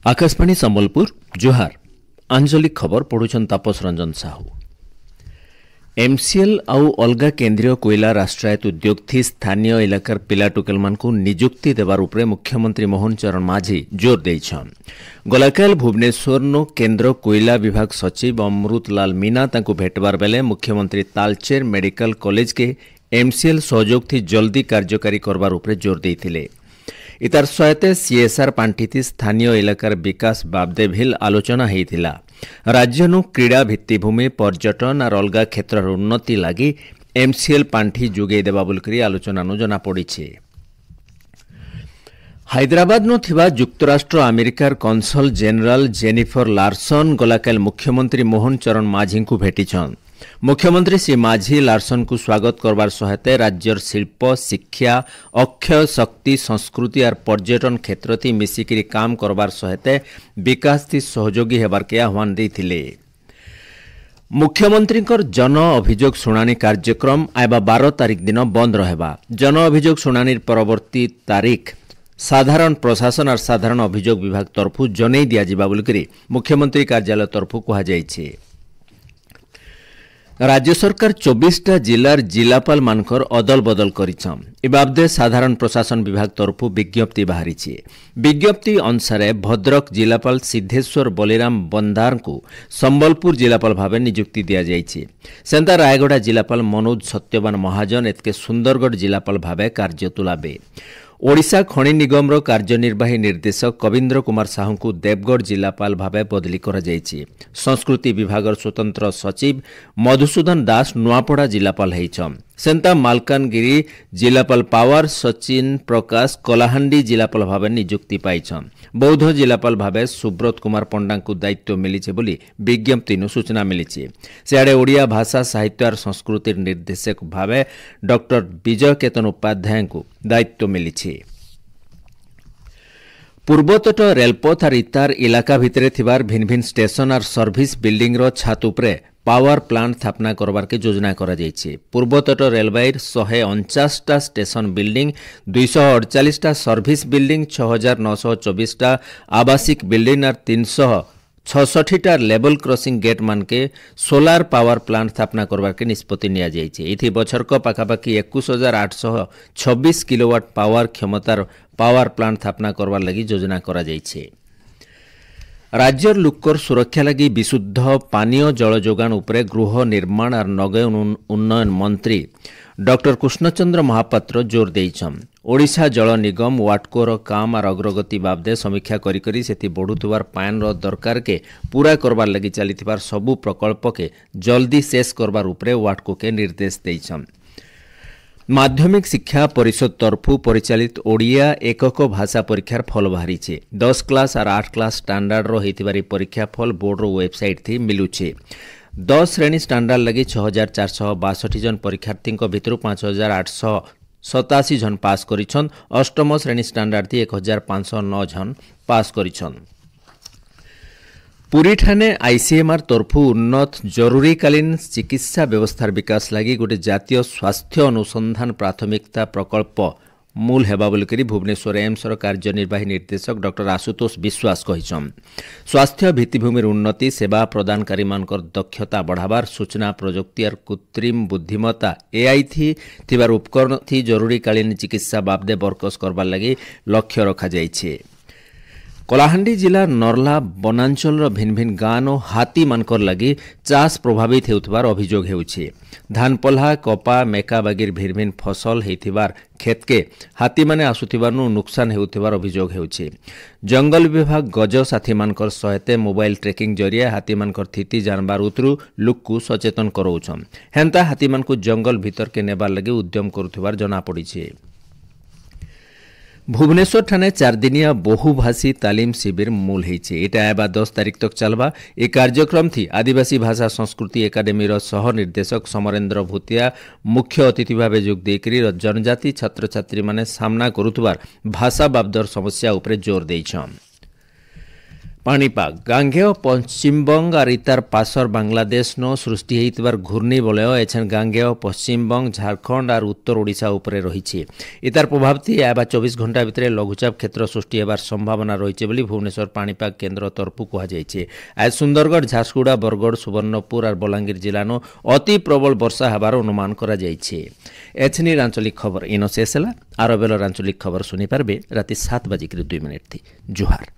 आकाशवाणी संबलपुर जोहार आंचलिक खबर पढ़ुछन तापस रंजन साहू। एमसीएल आउ अलगा केंद्रीय कोयला राष्ट्रायत्त उद्योग थी स्थानीय इलाकार पिला टोकेल मानकु निजुक्ति देवार उपरे मुख्यमंत्री मोहन चरण माझी जोर देइछन। गलाकाल भुवनेश्वर नो केंद्र कोयला विभाग सचिव अमृतलाल मीना तांकु भेटबार बेले मुख्यमंत्री तालचेर मेडिकल कॉलेज के एमसीएल सहयोग थी जल्दी कार्यकारी करबार उपरे जोर देइथिले। इतार सहित सीएसआर पांठी थी स्थानीय इलाकार विकास बाबदे भिल आलोचना होइथिला। राज्यनु क्रीड़ा भित्तिभूमि पर्यटन और अलगा क्षेत्र उन्नति लगी एमसीएल पांठी जोगे देबा बोलकरी आलोचना जना पड़ीछे। हैदराबाद नो थिबा युक्तराष्ट्र अमेरिकार कौंसल जेनरल जेनिफर लार्सन गलाकाल मुख्यमंत्री मोहन चरण माझी को भेटिछन। मुख्यमंत्री श्री माझी लार्सन को स्वागत करबार सहित राज्यर शिल्प शिक्षा अक्षय शक्ति संस्कृति और पर्यटन क्षेत्र थी मिसिकिरी काम करबार सहित विकास थी सहयोगी हेबार के आह्वान देथिले। मुख्यमंत्री जन अभियोग शुणानी कार्यक्रम आइबा 12 तारीख दिन बंद रहेबा। जन अभियोग शुणानी परवर्ती तारीख साधारण प्रशासन और साधारण अभियोग विभाग तरफु जनै दिया जिबा बोलकरी मुख्यमंत्री कार्यालय तरफु कहा जायछि। राज्य सरकार 24टा जिलार जिलापाल मानकर अदल बदल करिछन। ए बाबदे साधारण प्रशासन विभाग तरफु विज्ञप्ति बाहरी। विज्ञप्ति अनुसार भद्रक जिलापाल सिद्धेश्वर बलिराम बंदार को संबलपुर जिलापाल भावे नियुक्ति दिया जायछि। सेंता रायगढ़ जिलापाल मनोज सत्यवान महाजन एतके सुंदरगढ़ जिलापाल भावे कार्य तुलाबे। ओडिशा खनि निगम कार्यनिर्वाही निर्देशक कविंद्र कुमार साहू को देवगढ़ जिलापाल भावे बदली करा जायछि। संस्कृति विभाग स्वतंत्र सचिव मधुसूदन दास नुआपड़ा जिलापाल होइछन। सेंता मालकानगिरी जिलापाल पावर सचिन प्रकाश कलाहांडी जिलापाल भावे नियुक्ति पाइछन। बौद्ध जिलापाल भावे सुब्रत कुमार पंडा को दायित्व मिलिछे बोली विज्ञप्ति सूचना मिली। सियाड़े ओडिया भाषा साहित्य और संस्कृति निर्देशक भावे डॉक्टर विजय केतन उपाध्याय को दायित्व मिली। पूर्वतट रेलपथ और इतार इलाका भितरे थिबार भिन्न भिन्न स्टेशन और सर्विस बिल्डिंग रो छात उपरे पावर प्लांट स्थापना करबार के योजना करा जायछि। पूर्वतट रेलवाईर 149टा स्टेशन बिल्डिंग 248टा सर्विस बिल्डिंग 6924टा आवासिक बिल्डिंग और 366टा लेवल क्रॉसिंग गेट मान के सोलार पावर प्लांट स्थापना करबार के निष्पत्ति निया जायछि। इथि बछरक पाखापाखि 21826 किलोवाट पावर क्षमतार पावर प्लांट स्थापना करबार लगी योजना करा जायछि। राज्यर लोकर सुरक्षा लगी विशुद्ध पानीय जल जोगान उपरे गृह निर्माण और नगर उन्नयन मंत्री डॉक्टर कृष्णचंद्र महापात्र जोर देइछन। ओडिशा जल निगम वाटकोर काम और अग्रगति बाबदे समीक्षा करी सेति बढ़ुतबार पान रो दरकार के पूरा करबार लगी चलीथिबार सबु प्रकल्प के जल्दी शेष करबार उपरे वाटको के निर्देश देइछन। माध्यमिक शिक्षा परिषद तरफु परिचालित ओडिया एकक भाषा परीक्षार फल बाहरी। 10 क्लास और 8 क्लास स्टांडार्ड रो हेतिबारी परीक्षा फल बोर्ड रो वेबसाइट थी मिलुछे। 10 श्रेणी स्टांडार्ड लगी 6462 जन परीक्षार्थी भितर 5887 जन पास करिछन। अष्टम श्रेणी स्टांडार्ड थी 1509 जन पास करिछन। पुरी ठाणे आईसीएमआर तरफु उन्नत जरूरीकालीन चिकित्सा व्यवस्थार विकास लगी गोटे जातीय स्वास्थ्य अनुसंधान प्राथमिकता प्रकल्प मूल हेबा बोलकरी भुवनेश्वर एम्स कार्यनिर्वाही निर्देशक डॉक्टर आशुतोष विश्वास कहिछन। स्वास्थ्य भित्तिभूमिर उन्नति सेवा प्रदानकारी मानकर दक्षता बढ़ावार सूचना प्रजुक्ति और कृत्रिम बुद्धिमत्ता एआई थी थिबार उपकरण थी जरूरीकालीन चिकित्सा बाबदे बरकस करबार लगी लक्ष्य रखा जायछि। कलाहांडी जिला नरला वनांचल भिन्न भिन्न गाँव और हाथी मानकर लगी चाष प्रभावित होउथबार अभियोग हेउछि। धानपल्हा कपा मेका बागिर भिन्न भिन्न फसल हेथिबार खेत के हाथी माने आसुथिबार नुकसान हेउथबार अभियोग हेउछि। जंगल विभाग गज साथी मानकर सहित मोबाइल ट्रेकिंग जरिया हाथी मानकर स्थिति जानबार उतरु लोक को सचेतन करौछन। हेंता हाथी मान को जंगल भीतर के नेबार लगी उद्यम करुथिबार जना पड़िछि। भुवनेश्वर ठाणे 4 दिनिया बहुभाषी तालीम शिविर मूल होइछे। एटा आबा 10 तारीख तक चलबा। ए कार्यक्रम थी आदिवासी भाषा संस्कृति एकाडेमी रो सह निर्देशक समरेंद्र भूतिया मुख्य अतिथि भावे जोग देकरी जनजाति छात्र छात्री माने सामना करुथबार भाषा बाबदर समस्या उपरे जोर देइछन। पाणीपाग गांगेय पश्चिमबंग और इतार पासर बांग्लादेश नो सृष्टि होइतबार घूर्णिबलय एछन गांगेय पश्चिमबंग झारखंड और उत्तर ओडिशा उपरे रहिछि। इतार प्रभाव थी आबा 24 घंटा भितर लघुचाप क्षेत्र सृष्टि हेबार संभावना रहिछि बोली भुवनेश्वर पाणीपाग केन्द्र तरफु कहा जायछि। आज सुंदरगढ़ झारसुगुड़ा बरगढ़ सुवर्णपुर और बलांगीर जिलानो अति प्रबल वर्षा हेबार अनुमान करा जायछि। एथनी आंचलिक खबर इनो शेष होला। आरो बेलर आंचलिक खबर सुनी पारबे राति 7:02 थी। जुहार।